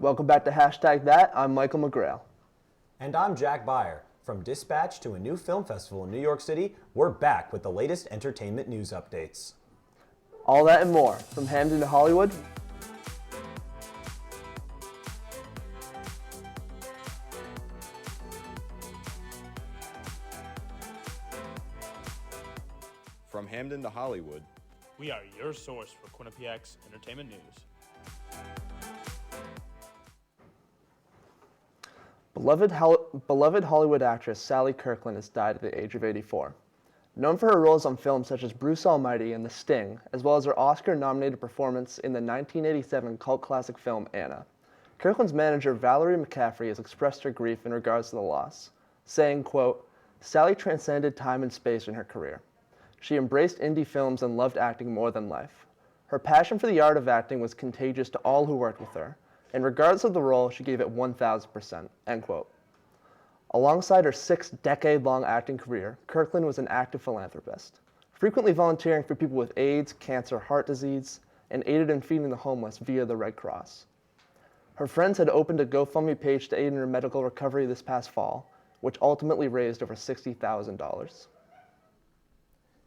Welcome back to Hashtag That. I'm Michael McGrail. And I'm Jack Beyer. From Dispatch to a new film festival in New York City, we're back with the latest entertainment news updates. All that and more, from Hamden to Hollywood. From Hamden to Hollywood. We are your source for Quinnipiac's entertainment news. Beloved Hollywood actress Sally Kirkland has died at the age of 84. Known for her roles on films such as Bruce Almighty and The Sting, as well as her Oscar-nominated performance in the 1987 cult classic film Anna, Kirkland's manager Valerie McCaffrey has expressed her grief in regards to the loss, saying, quote, "Sally transcended time and space in her career. She embraced indie films and loved acting more than life. Her passion for the art of acting was contagious to all who worked with her, and regardless of the role, she gave it 1,000%, end quote. Alongside her 6-decade-long acting career, Kirkland was an active philanthropist, frequently volunteering for people with AIDS, cancer, heart disease, and aided in feeding the homeless via the Red Cross. Her friends had opened a GoFundMe page to aid in her medical recovery this past fall, which ultimately raised over $60,000.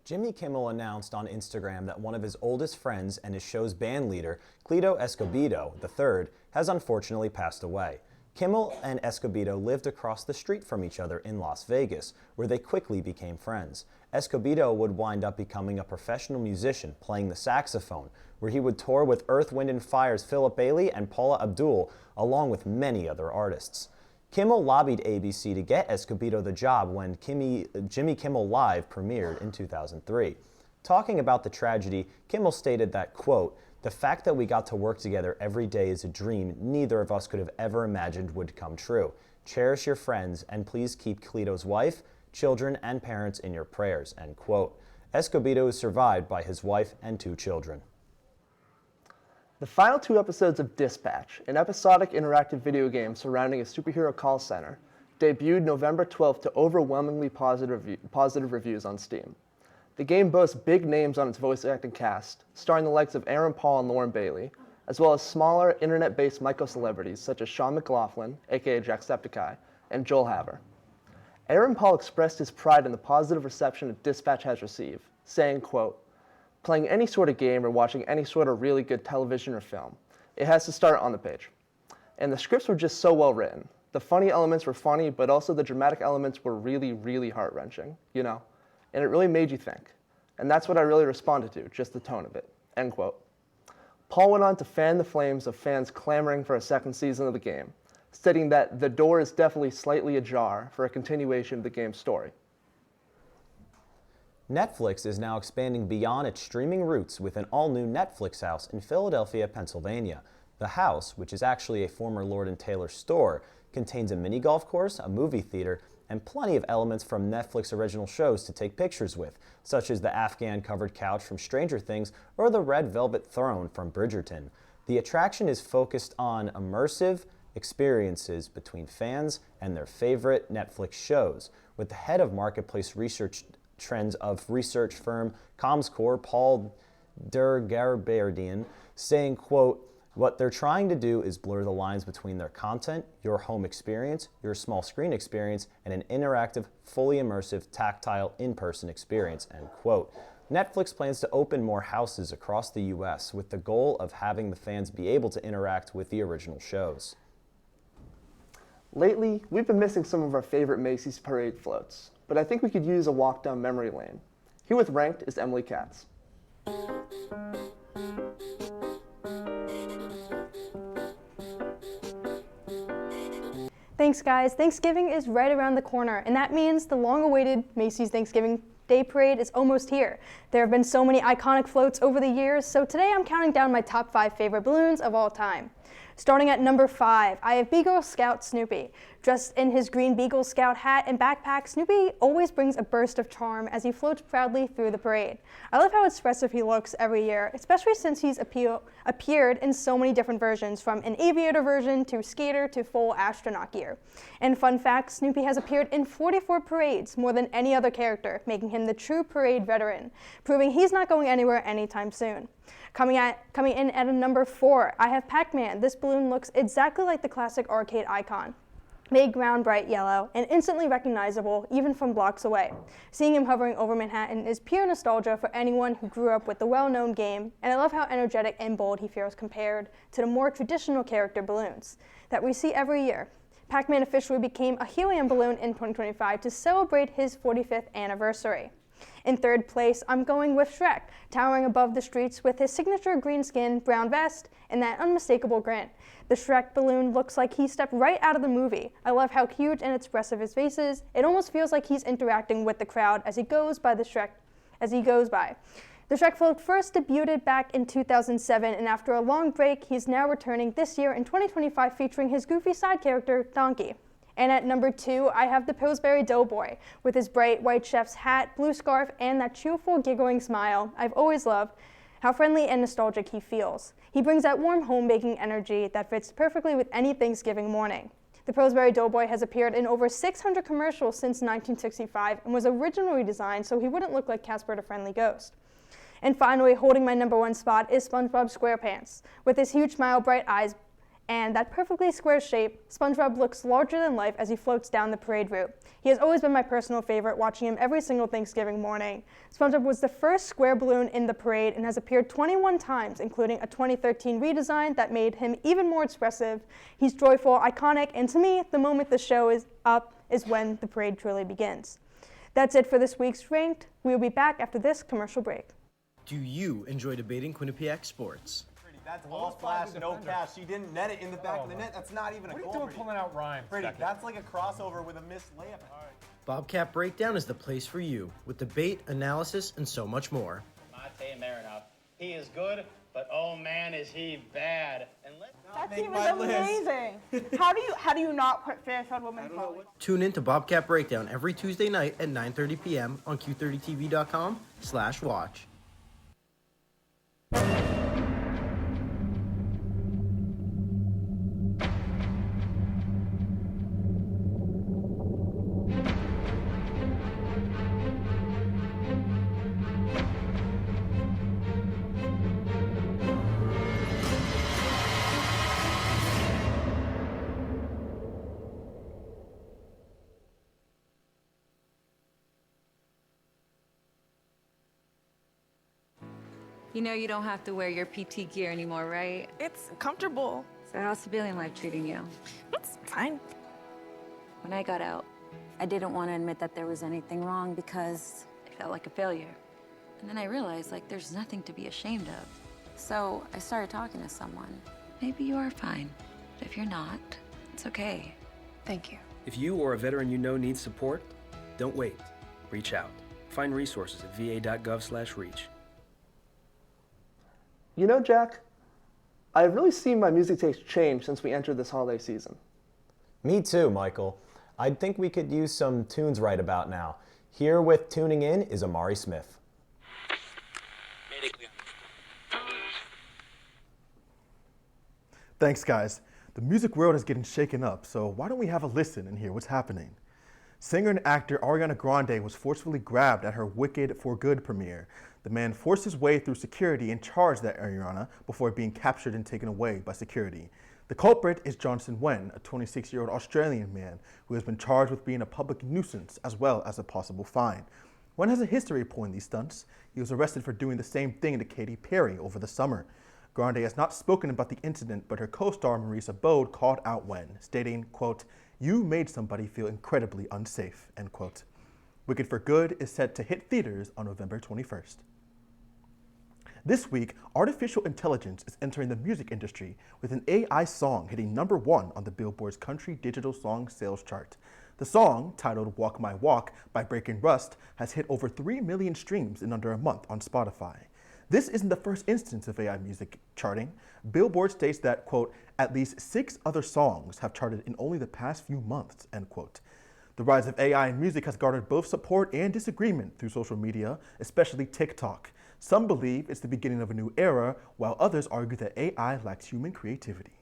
Jimmy Kimmel announced on Instagram that one of his oldest friends and his show's band leader, Cleto Escobedo III, has unfortunately passed away. Kimmel and Escobedo lived across the street from each other in Las Vegas, where they quickly became friends. Escobedo would wind up becoming a professional musician, playing the saxophone, where he would tour with Earth, Wind & Fire's Philip Bailey and Paula Abdul, along with many other artists. Kimmel lobbied ABC to get Escobedo the job when Jimmy Kimmel Live premiered in 2003. Talking about the tragedy, Kimmel stated that, quote, "The fact that we got to work together every day is a dream neither of us could have ever imagined would come true. Cherish your friends and please keep Cleto's wife, children, and parents in your prayers," end quote. Escobedo is survived by his wife and 2 children. The final 2 episodes of Dispatch, an episodic interactive video game surrounding a superhero call center, debuted November 12th to overwhelmingly positive reviews on Steam. The game boasts big names on its voice acting cast, starring the likes of Aaron Paul and Lauren Bailey, as well as smaller internet-based micro-celebrities such as Sean McLaughlin, aka Jacksepticeye, and Joel Haver. Aaron Paul expressed his pride in the positive reception that Dispatch has received, saying, quote, "Playing any sort of game or watching any sort of really good television or film, it has to start on the page. And the scripts were just so well written. The funny elements were funny, but also the dramatic elements were really, really heart-wrenching, you know? And it really made you think. And that's what I really responded to, just the tone of it," end quote. Paul went on to fan the flames of fans clamoring for a second season of the game, stating that the door is definitely slightly ajar for a continuation of the game's story. Netflix is now expanding beyond its streaming roots with an all-new Netflix house in Philadelphia, Pennsylvania. The house, which is actually a former Lord & Taylor store, contains a mini golf course, a movie theater, and plenty of elements from Netflix original shows to take pictures with, such as the Afghan-covered couch from Stranger Things or the red velvet throne from Bridgerton. The attraction is focused on immersive experiences between fans and their favorite Netflix shows, with the head of marketplace research trends of research firm Comscore, Paul Dergarbardian, saying, quote, "What they're trying to do is blur the lines between their content, your home experience, your small screen experience, and an interactive, fully immersive, tactile, in-person experience," end quote. Netflix plans to open more houses across the U.S. with the goal of having the fans be able to interact with the original shows. Lately, we've been missing some of our favorite Macy's parade floats, but I think we could use a walk down memory lane. Here with Ranked is Emily Katz. Thanks, guys. Thanksgiving is right around the corner, and that means the long-awaited Macy's Thanksgiving Day Parade is almost here. There have been so many iconic floats over the years, so today I'm counting down my top 5 favorite balloons of all time. Starting at number 5, I have Beagle Scout Snoopy. Dressed in his green Beagle Scout hat and backpack, Snoopy always brings a burst of charm as he floats proudly through the parade. I love how expressive he looks every year, especially since he's appeared in so many different versions, from an aviator version to skater to full astronaut gear. And fun fact, Snoopy has appeared in 44 parades, more than any other character, making him the true parade veteran, proving he's not going anywhere anytime soon. Coming in at a number 4, I have Pac-Man. This balloon looks exactly like the classic arcade icon. Made ground bright yellow and instantly recognizable even from blocks away. Seeing him hovering over Manhattan is pure nostalgia for anyone who grew up with the well-known game, and I love how energetic and bold he feels compared to the more traditional character balloons that we see every year. Pac-Man officially became a helium balloon in 2025 to celebrate his 45th anniversary. In third place, I'm going with Shrek, towering above the streets with his signature green skin, brown vest, and that unmistakable grin. The Shrek balloon looks like he stepped right out of the movie. I love how huge and expressive his face is. It almost feels like he's interacting with the crowd as he goes by. The Shrek float first debuted back in 2007, and after a long break, he's now returning this year in 2025 featuring his goofy side character, Donkey. And at number 2, I have the Pillsbury Doughboy. With his bright white chef's hat, blue scarf, and that cheerful, giggling smile, I've always loved how friendly and nostalgic he feels. He brings that warm home-baking energy that fits perfectly with any Thanksgiving morning. The Pillsbury Doughboy has appeared in over 600 commercials since 1965 and was originally designed so he wouldn't look like Casper the Friendly Ghost. And finally, holding my number 1 spot is SpongeBob SquarePants. With his huge smile, bright eyes, and that perfectly square shape, SpongeBob looks larger than life as he floats down the parade route. He has always been my personal favorite, watching him every single Thanksgiving morning. SpongeBob was the first square balloon in the parade and has appeared 21 times, including a 2013 redesign that made him even more expressive. He's joyful, iconic, and to me, the moment the show is up is when the parade truly begins. That's it for this week's Ranked. We will be back after this commercial break. Do you enjoy debating Quinnipiac sports? That's all flash, no cash. She didn't net it in the back of the net. That's not even a goal. What are you doing pulling out rhymes? Brady, that's like a crossover with a missed layup. Bobcat Breakdown is the place for you, with debate, analysis, and so much more. Mate Marinov. He is good, but oh man, is he bad. And that team is amazing. How do you not put Fairfield women's volley? Tune in to Bobcat Breakdown every Tuesday night at 9:30 p.m. on q30tv.com/watch. You know you don't have to wear your PT gear anymore, right? It's comfortable. So how's civilian life treating you? It's fine. When I got out, I didn't want to admit that there was anything wrong because I felt like a failure. And then I realized, like, there's nothing to be ashamed of. So I started talking to someone. Maybe you are fine, but if you're not, it's okay. Thank you. If you or a veteran you know needs support, don't wait. Reach out. Find resources at va.gov/reach. You know, Jack, I've really seen my music taste change since we entered this holiday season. Me too, Michael. I think we could use some tunes right about now. Here with Tuning In is Amari Smith. Thanks, guys. The music world is getting shaken up, so why don't we have a listen and hear what's happening? Singer and actor Ariana Grande was forcefully grabbed at her Wicked for Good premiere. The man forced his way through security and charged at Ariana before being captured and taken away by security. The culprit is Johnson Wen, a 26-year-old Australian man who has been charged with being a public nuisance as well as a possible fine. Wen has a history of pulling these stunts. He was arrested for doing the same thing to Katy Perry over the summer. Grande has not spoken about the incident, but her co-star Marisa Bode called out Wen, stating, quote, "You made somebody feel incredibly unsafe," end quote. Wicked for Good is set to hit theaters on November 21st. This week, artificial intelligence is entering the music industry with an AI song hitting #1 on the Billboard's Country Digital Song Sales chart. The song, titled Walk My Walk by Breaking Rust, has hit over 3 million streams in under a month on Spotify. This isn't the first instance of AI music charting. Billboard states that, quote, "at least 6 other songs have charted in only the past few months," end quote. The rise of AI in music has garnered both support and disagreement through social media, especially TikTok. Some believe it's the beginning of a new era, while others argue that AI lacks human creativity.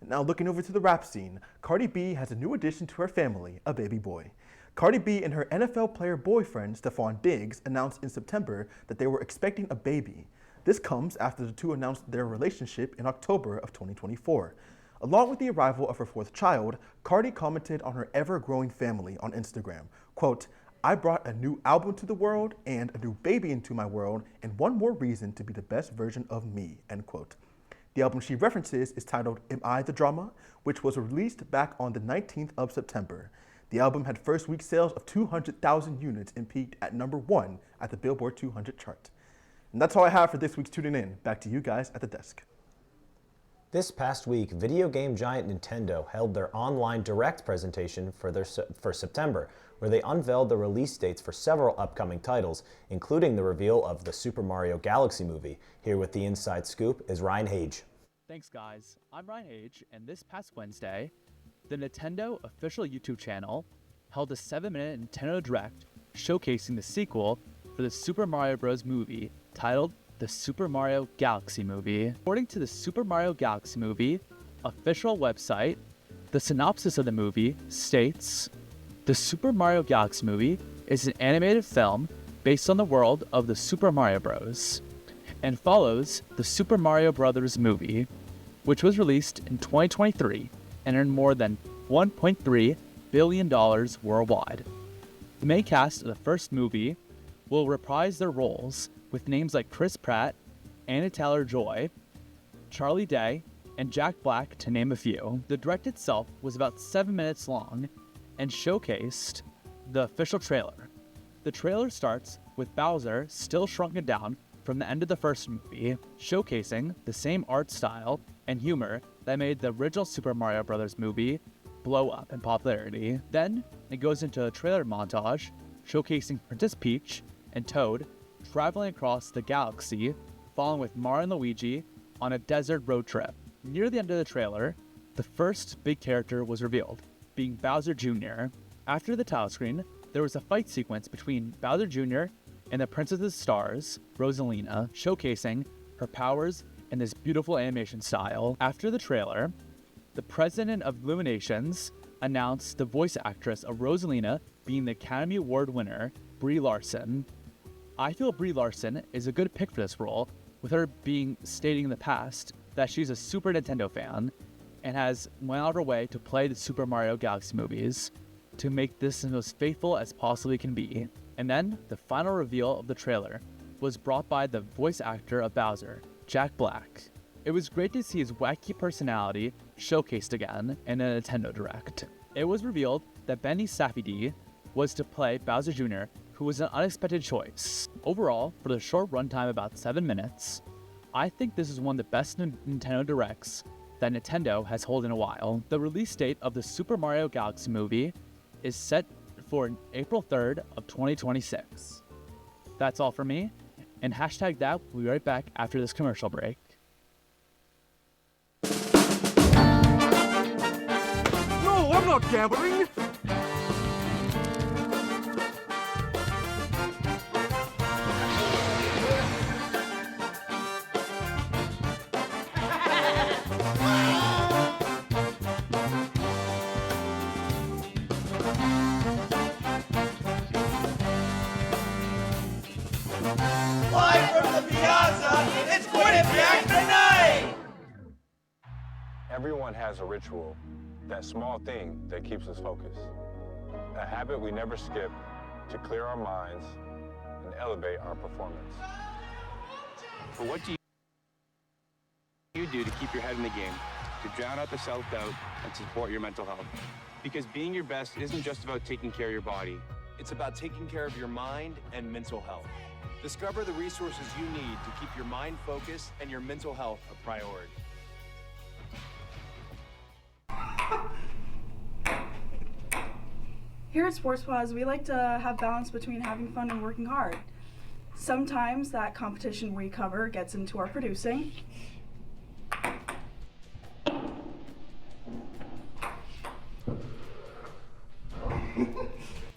Now looking over to the rap scene, Cardi B has a new addition to her family, a baby boy. Cardi B and her NFL player boyfriend, Stephon Diggs, announced in September that they were expecting a baby. This comes after the two announced their relationship in October of 2024. Along with the arrival of her fourth child, Cardi commented on her ever-growing family on Instagram, quote, "I brought a new album to the world and a new baby into my world and one more reason to be the best version of me," end quote. The album she references is titled Am I the Drama, which was released back on the 19th of September. The album had first week sales of 200,000 units and peaked at #1 at the Billboard 200 chart. And that's all I have for this week's Tuning In. Back to you guys at the desk. This past week, video game giant Nintendo held their online direct presentation for September, where they unveiled the release dates for several upcoming titles, including the reveal of the Super Mario Galaxy movie. Here with the inside scoop is Ryan Haje. Thanks, guys. I'm Ryan Haje, and this past Wednesday, the Nintendo official YouTube channel held a 7-minute Nintendo Direct showcasing the sequel for the Super Mario Bros. Movie titled The Super Mario Galaxy Movie. According to the Super Mario Galaxy Movie official website, the synopsis of the movie states, "The Super Mario Galaxy Movie is an animated film based on the world of the Super Mario Bros. And follows the Super Mario Bros. Movie, which was released in 2023 and earned more than $1.3 billion worldwide. The main cast of the first movie will reprise their roles with names like Chris Pratt, Anya Taylor-Joy, Charlie Day, and Jack Black, to name a few." The direct itself was about 7 minutes long and showcased the official trailer. The trailer starts with Bowser still shrunken down from the end of the first movie, showcasing the same art style and humor that made the original Super Mario Bros. Movie blow up in popularity. Then it goes into a trailer montage showcasing Princess Peach and Toad traveling across the galaxy, following with Mario and Luigi on a desert road trip. Near the end of the trailer, the first big character was revealed, being Bowser Jr. After the title screen, there was a fight sequence between Bowser Jr. and the Princess of the Stars, Rosalina, showcasing her powers in this beautiful animation style. After the trailer, the president of Illuminations announced the voice actress of Rosalina being the Academy Award winner, Brie Larson. I feel Brie Larson is a good pick for this role, with her stating in the past that she's a Super Nintendo fan and has went out of her way to play the Super Mario Galaxy movies to make this as most faithful as possibly can be. And then the final reveal of the trailer was brought by the voice actor of Bowser, Jack Black. It was great to see his wacky personality showcased again in a Nintendo Direct. It was revealed that Benny Safdie was to play Bowser Jr., who was an unexpected choice. Overall, for the short runtime about 7 minutes, I think this is one of the best Nintendo Directs that Nintendo has held in a while. The release date of the Super Mario Galaxy Movie is set for April 3rd of 2026. That's all for me, and hashtag that. We'll be right back after this commercial break. No, I'm not gambling! Live from the piazza, it's Quinnipiac Tonight! Everyone has a ritual, that small thing that keeps us focused. A habit we never skip to clear our minds and elevate our performance. But what do you do to keep your head in the game, to drown out the self-doubt and to support your mental health? Because being your best isn't just about taking care of your body. It's about taking care of your mind and mental health. Discover the resources you need to keep your mind focused and your mental health a priority. Here at Sports Pause, we like to have balance between having fun and working hard. Sometimes that competition we cover gets into our producing.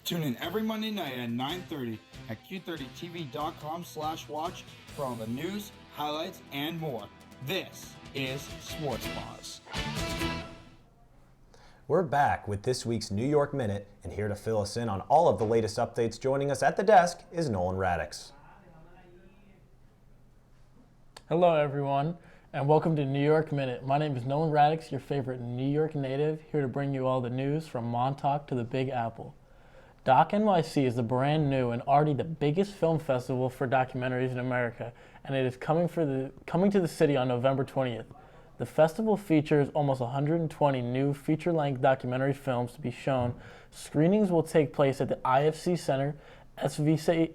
Tune in every Monday night at 9:30 at q30tv.com/watch for all the news, highlights, and more. This is Sports Pause. We're back with this week's New York Minute, and here to fill us in on all of the latest updates joining us at the desk is Nolan Radics. Hello, everyone, and welcome to New York Minute. My name is Nolan Radics, your favorite New York native, here to bring you all the news from Montauk to the Big Apple. Doc NYC is the brand new and already the biggest film festival for documentaries in America, and it is coming to the city on November 20th. The festival features almost 120 new feature-length documentary films to be shown. Screenings will take place at the IFC Center, SVA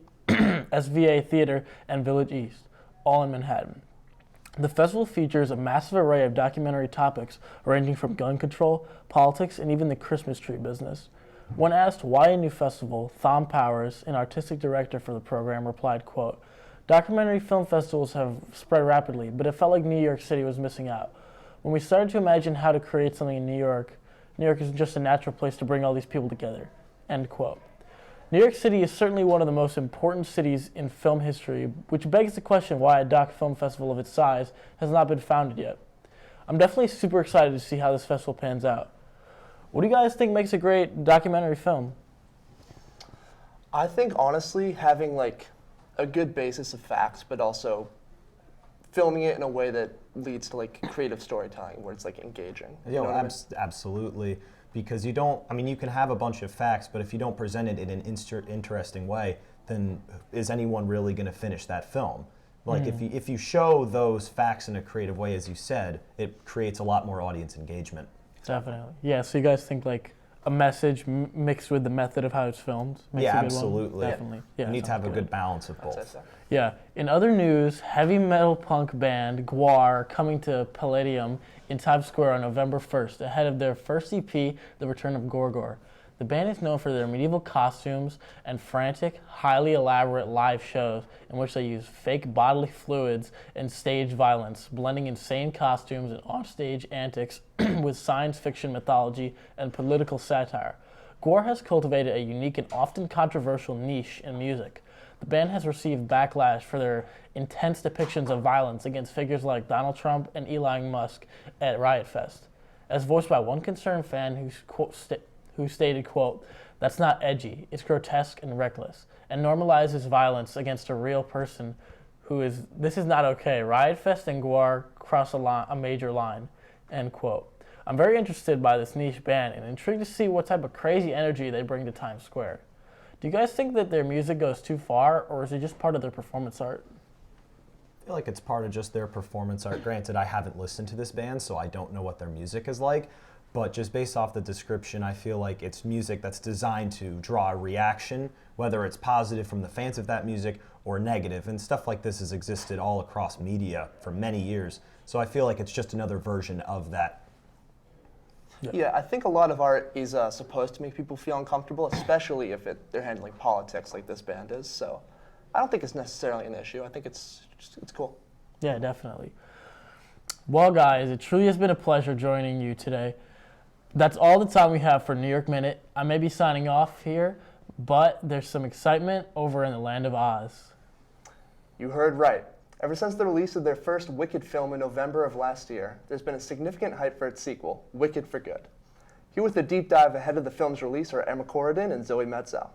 Theater, and Village East, all in Manhattan. The festival features a massive array of documentary topics ranging from gun control, politics, and even the Christmas tree business. When asked why a new festival, Thom Powers, an artistic director for the program, replied, quote, "Documentary film festivals have spread rapidly, but it felt like New York City was missing out. When we started to imagine how to create something in New York is just a natural place to bring all these people together." End quote. New York City is certainly one of the most important cities in film history, which begs the question why a doc film festival of its size has not been founded yet. I'm definitely super excited to see how this festival pans out. What do you guys think makes a great documentary film? I think honestly having like a good basis of facts, but also filming it in a way that leads to like creative storytelling where it's like engaging. You know what I mean? Absolutely. Because you can have a bunch of facts, but if you don't present it in an interesting way, then is anyone really going to finish that film? Like if you show those facts in a creative way, as you said, it creates a lot more audience engagement. Definitely. Yeah, so you guys think like a message mixed with the method of how it's filmed makes a good absolutely. One? Definitely. Yeah, you need to have a good balance of both. Yeah. In other news, heavy metal punk band Gwar coming to Palladium in Times Square on November 1st, ahead of their first EP, The Return of Gorgor. The band is known for their medieval costumes and frantic, highly elaborate live shows in which they use fake bodily fluids and stage violence, blending insane costumes and offstage antics with science fiction mythology and political satire. Gwar has cultivated a unique and often controversial niche in music. The band has received backlash for their intense depictions of violence against figures like Donald Trump and Elon Musk at Riot Fest. As voiced by one concerned fan who stated, quote, "That's not edgy, it's grotesque and reckless, and normalizes violence against a real person this is not okay. Riot Fest and Gwar cross a major line," end quote. I'm very interested by this niche band and intrigued to see what type of crazy energy they bring to Times Square. Do you guys think that their music goes too far, or is it just part of their performance art? I feel like it's part of just their performance art. Granted, I haven't listened to this band, so I don't know what their music is like, but just based off the description, I feel like it's music that's designed to draw a reaction, whether it's positive from the fans of that music or negative, and stuff like this has existed all across media for many years, so I feel like it's just another version of that. Yeah, I think a lot of art is supposed to make people feel uncomfortable, especially if they're handling politics like this band is. So I don't think it's necessarily an issue. I think it's cool. Yeah, definitely. Well, guys, it truly has been a pleasure joining you today. That's all the time we have for New York Minute. I may be signing off here, but there's some excitement over in the land of Oz. You heard right. Ever since the release of their first Wicked film in November of last year, there's been a significant hype for its sequel, Wicked for Good. Here with a deep dive ahead of the film's release are Emma Corridan and Zoe Matzelle.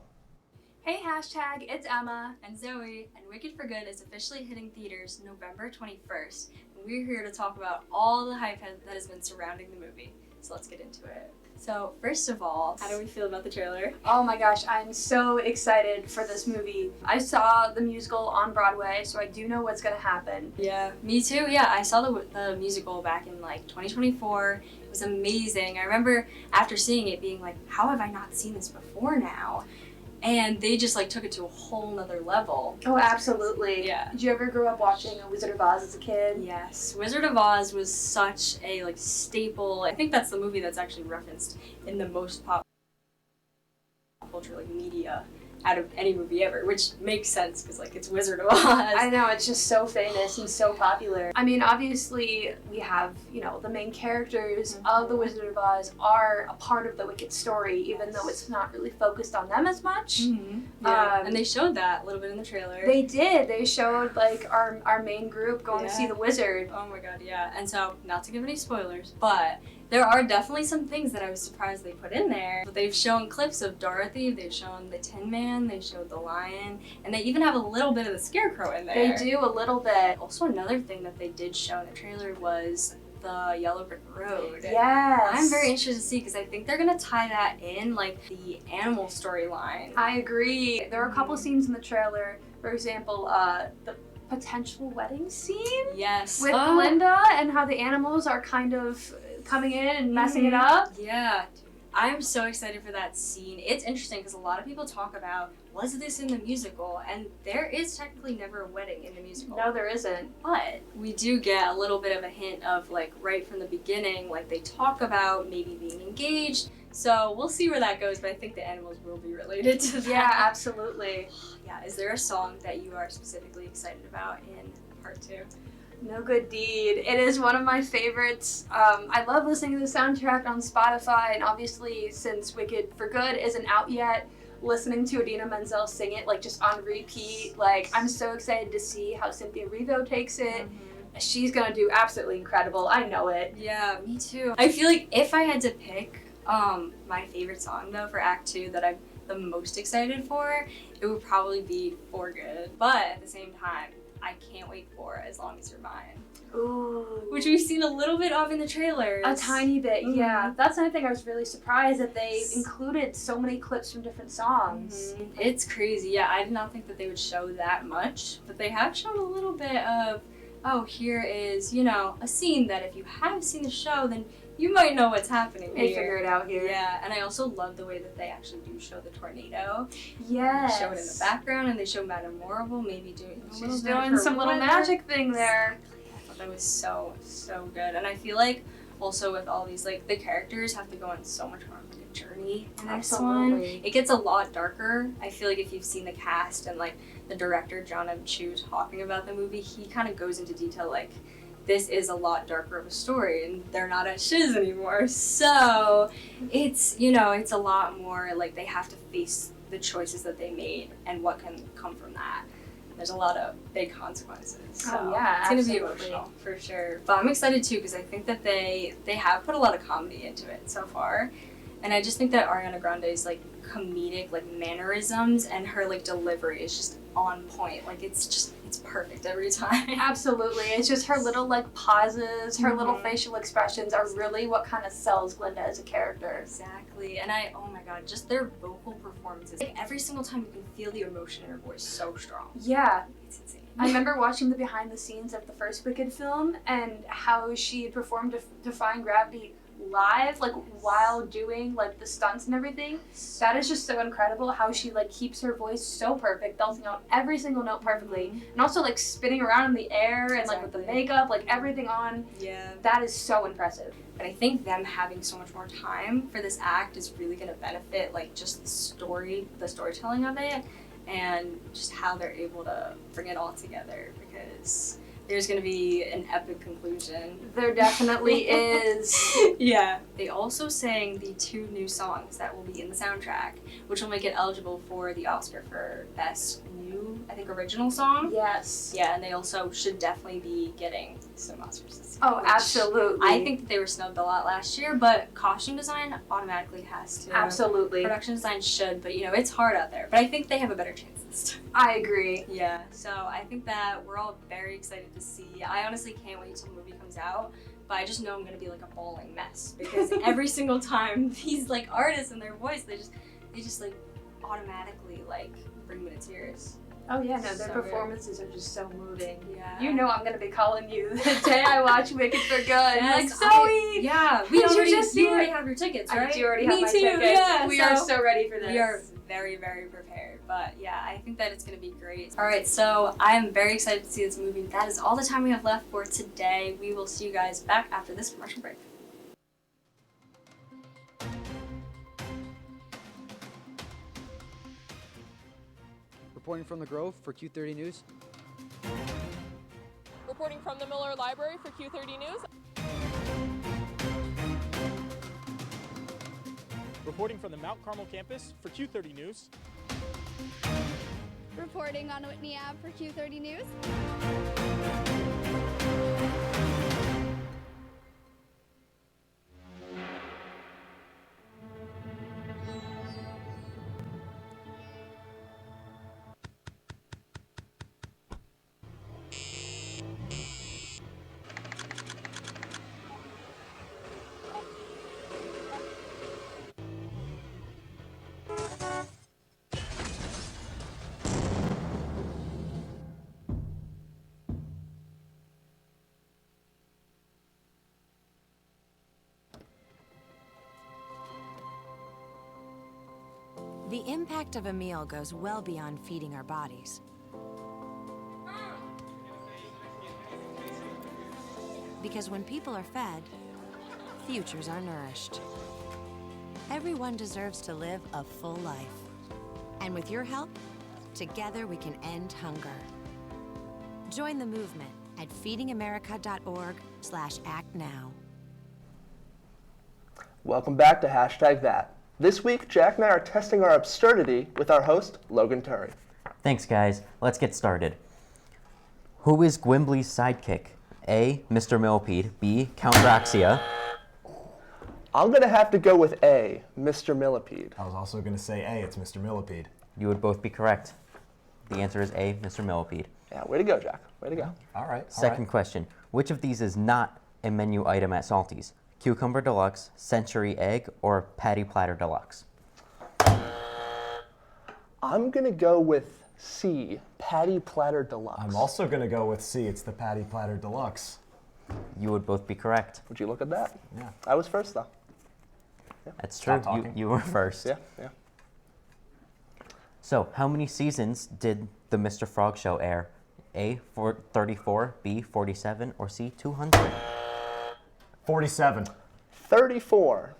Hey hashtag, it's Emma and Zoe, and Wicked for Good is officially hitting theaters November 21st, and we're here to talk about all the hype that has been surrounding the movie. So let's get into it. So first of all, how do we feel about the trailer? Oh my gosh, I'm so excited for this movie. I saw the musical on Broadway, so I do know what's gonna happen. Yeah, me too. Yeah, I saw the musical back in like 2024. It was amazing. I remember after seeing it being like, how have I not seen this before now? And they just like took it to a whole nother level. Oh, absolutely. Yeah. Did you ever grow up watching A Wizard of Oz as a kid? Yes. Wizard of Oz was such a like staple. I think that's the movie that's actually referenced in the most pop culture like media out of any movie ever, which makes sense because like it's Wizard of Oz. I know, it's just so famous and so popular. I mean, obviously we have, the main characters of the Wizard of Oz are a part of the Wicked story, even though it's not really focused on them as much. Yeah. And they showed that a little bit in the trailer. They did. They showed like our main group going to see the wizard. Oh my god, yeah. And so, not to give any spoilers, but There are definitely some things that I was surprised they put in there. But they've shown clips of Dorothy, they've shown the Tin Man, they showed the Lion, and they even have a little bit of the Scarecrow in there. They do a little bit. Also, another thing that they did show in the trailer was the Yellow Brick Road. Yes. I'm very interested to see because I think they're gonna tie that in like the animal storyline. I agree. There are a couple scenes in the trailer. For example, the potential wedding scene. Yes. With Glinda and how the animals are kind of coming in and messing it up. Yeah. I'm so excited for that scene. It's interesting because a lot of people talk about, was this in the musical? And there is technically never a wedding in the musical. No, there isn't. But we do get a little bit of a hint of like right from the beginning, like they talk about maybe being engaged. So we'll see where that goes, but I think the animals will be related to that. Yeah, absolutely. Yeah, is there a song that you are specifically excited about in part 2? No Good Deed. It is one of my favorites. I love listening to the soundtrack on Spotify, and obviously since Wicked for Good isn't out yet, listening to Idina Menzel sing it like just on repeat, like I'm so excited to see how Cynthia Erivo takes it. She's gonna do absolutely incredible. I know it. Yeah, me too. I feel like if I had to pick my favorite song though for Act 2 that I'm the most excited for, it would probably be For Good. But at the same time, I can't wait for As Long As You're Mine. Ooh. Which we've seen a little bit of in the trailers. A tiny bit, yeah. That's another thing I was really surprised that they included so many clips from different songs. It's crazy. Yeah, I did not think that they would show that much, but they have shown a little bit of, oh, here is, you know, a scene that if you have seen the show, then you might know what's happening They here. figure it out here. Yeah, and I also love the way that they actually do show the tornado. Yes. They show it in the background, and they show Madame Morrible maybe doing a little She's bit of doing her some little weather. magic thing there. I thought that was so good, and I feel like also with all these, like, the characters have to go on so much more of like a journey in this one. Absolutely. It gets a lot darker. I feel like if you've seen the cast and like the director John M. Chu talking about the movie, he kind of goes into detail like, this is a lot darker of a story, and they're not at shiz anymore. So it's, you know, it's a lot more like they have to face the choices that they made and what can come from that. There's a lot of big consequences. So Oh, yeah, it's gonna be absolutely. emotional for sure. But I'm excited too because I think that they have put a lot of comedy into it so far, and I just think that Ariana Grande's like comedic like mannerisms and her like delivery is just on point. Like it's perfect every time. Absolutely. It's just her little like pauses, her little facial expressions are really what kind of sells Glinda as a character. Exactly. And oh my god, just their vocal performances. Like every single time you can feel the emotion in her voice so strong. Yeah. It's insane. I remember watching the behind the scenes of the first Wicked film and how she performed Defying Gravity live, like while doing like the stunts and everything. That is just so incredible how she like keeps her voice so perfect, belting out every single note perfectly, and also like spinning around in the air and like with the makeup, like everything on. Yeah. That is so impressive. But I think them having so much more time for this act is really gonna benefit like just the storytelling of it, and just how they're able to bring it all together, because there's gonna be an epic conclusion. There definitely is. Yeah. They also sang the 2 new songs that will be in the soundtrack, which will make it eligible for the Oscar for Best New, I think, Original Song. Yes. Yeah, and they also should definitely be getting some Oscars this year. Oh, absolutely. I think that they were snubbed a lot last year, but costume design automatically has to. Absolutely. Production design should, but you know, it's hard out there. But I think they have a better chance this time. I agree. Yeah, so I think that we're all very excited to see. I honestly can't wait till the movie comes out, but I just know I'm gonna be like a bawling mess because every single time these like artists and their voice, they just like automatically like bring me to tears. Oh yeah, no, their So performances are just so moving. Yeah. You know I'm gonna be calling you the day I watch Wicked for Good. Yes, Like, Zoe! Yeah, you already have your tickets, right? I do already Me have my too, tickets. yeah. We are so ready for this. We are very, very prepared. But yeah, I think that it's going to be great. All right, so I am very excited to see this movie. That is all the time we have left for today. We will see you guys back after this commercial break. Reporting from the Grove for Q30 News. Reporting from the Miller Library for Q30 News. Reporting from the Mount Carmel campus for Q30 News. Reporting on Whitney Ave for Q30 News. The impact of a meal goes well beyond feeding our bodies. Because when people are fed, futures are nourished. Everyone deserves to live a full life. And with your help, together we can end hunger. Join the movement at feedingamerica.org/actnow. Welcome back to #that. This week, Jack and I are testing our absurdity with our host, Logan Turey. Thanks, guys. Let's get started. Who is Gwimbly's sidekick? A. Mr. Millipede. B. Count Raxia. I'm going to have to go with A, Mr. Millipede. I was also going to say A, it's Mr. Millipede. You would both be correct. The answer is A, Mr. Millipede. Yeah, way to go, Jack. Way to go. All right. Second question. Which of these is not a menu item at Salty's? Cucumber Deluxe, Century Egg, or Patty Platter Deluxe? I'm going to go with C, Patty Platter Deluxe. I'm also going to go with C, it's the Patty Platter Deluxe. You would both be correct. Would you look at that? Yeah. I was first, though. Yeah. That's true. Stop You were first. Yeah, yeah. So, how many seasons did the Mr. Frog Show air? A, 34, B, 47, or C, 200? 47. 34.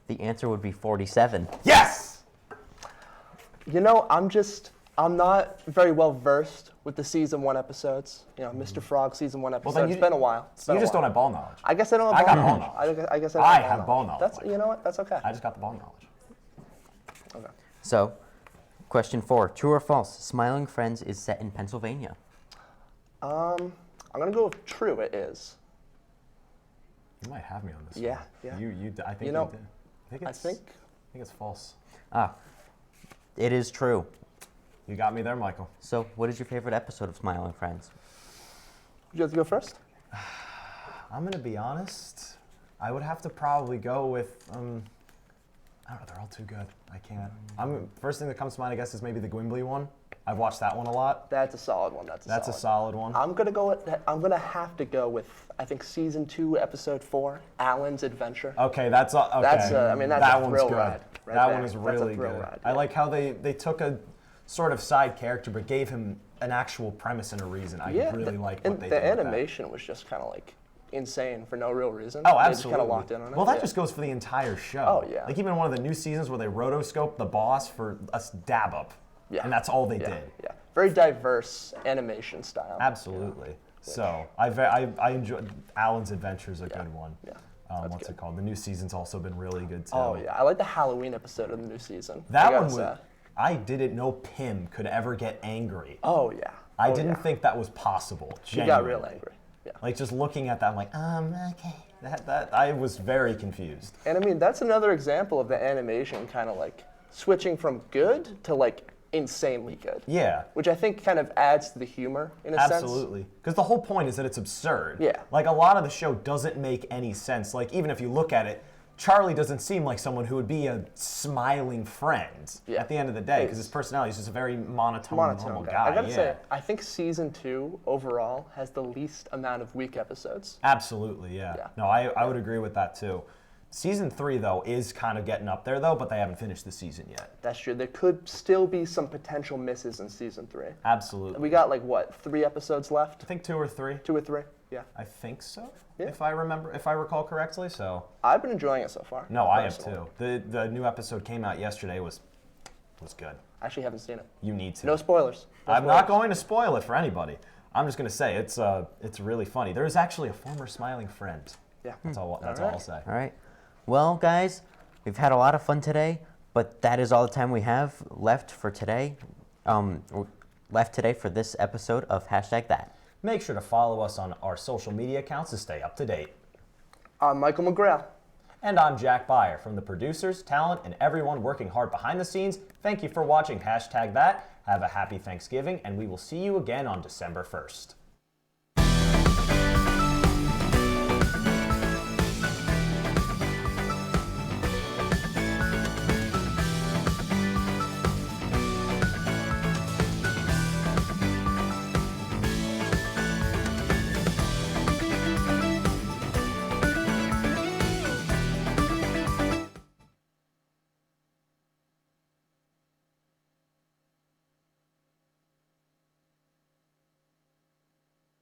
The answer would be 47. Yes! You know, I'm not very well versed with the season 1 episodes. You know, Mr. Frog season 1 episode. then It's been a while. You just don't have ball knowledge. I guess I don't have I ball got ball knowledge. knowledge. I guess I don't have ball knowledge. That's, you know what? That's okay. I just got the ball knowledge. Okay. So, question 4. True or false? Smiling Friends is set in Pennsylvania. I'm going to go with true, it is. You might have me on this Yeah, one. yeah. I think You know, you did. I think it's false. It is true. You got me there, Michael. So, what is your favorite episode of Smiling Friends? Would you like to go first? I'm going to be honest. I would have to probably go with, I don't know, they're all too good. I can't. First thing that comes to mind, I guess, is maybe the Gwimbly one. I've watched that one a lot. That's a solid one. That's a solid one. I'm gonna have to go with, I think, season 2, episode 4, Alan's Adventure. Okay, that's okay. That's a one's thrill good. ride. Right that there. one is That's really a thrill good. ride, I like how they took a sort of side character but gave him an actual premise and a reason. I really like what they did. The with animation was just kind of like insane for no real reason. Oh, They absolutely. just kind of locked in on it. Well, that Yeah. just goes for the entire show. Oh, yeah. Like even one of the new seasons where they rotoscoped the boss for a dab up. Yeah. And that's all they did. Yeah. Very diverse animation style. Absolutely. So I enjoy Alan's Adventure is a good one. Yeah. What's it called? The new season's also been really good too. Oh yeah, I like the Halloween episode of the new season. That one was. I didn't know Pim could ever get angry. Oh yeah. I didn't think that was possible. He got real angry. Yeah. Like just looking at that, I'm like, okay. That I was very confused. And I mean, that's another example of the animation kind of like switching from good to like insanely good. Yeah. Which I think kind of adds to the humor in a sense. Absolutely. Because the whole point is that it's absurd. Yeah. Like a lot of the show doesn't make any sense. Like even if you look at it, Charlie doesn't seem like someone who would be a smiling friend at the end of the day because his personality is just a very monotone normal guy. I gotta say, I think season 2 overall has the least amount of weak episodes. Absolutely, yeah. No, I would agree with that too. Season 3, though, is kind of getting up there, though, but they haven't finished the season yet. That's true. There could still be some potential misses in season 3. Absolutely. We got like what, 3 episodes left? I think 2 or 3. 2 or 3, yeah. I think so, if I recall correctly. So I've been enjoying it so far. No, I have too. The new episode came out yesterday. Was good. I actually haven't seen it. You need to. No spoilers. I'm not going to spoil it for anybody. I'm just going to say it's really funny. There is actually a former smiling friend. Yeah. That's all I'll say. All right. Well, guys, we've had a lot of fun today, but that is all the time we have left for today. For this episode of #that. Make sure to follow us on our social media accounts to stay up to date. I'm Michael McGrail. And I'm Jack Beyer. From the producers, talent, and everyone working hard behind the scenes, thank you for watching #that. Have a happy Thanksgiving, and we will see you again on December 1st.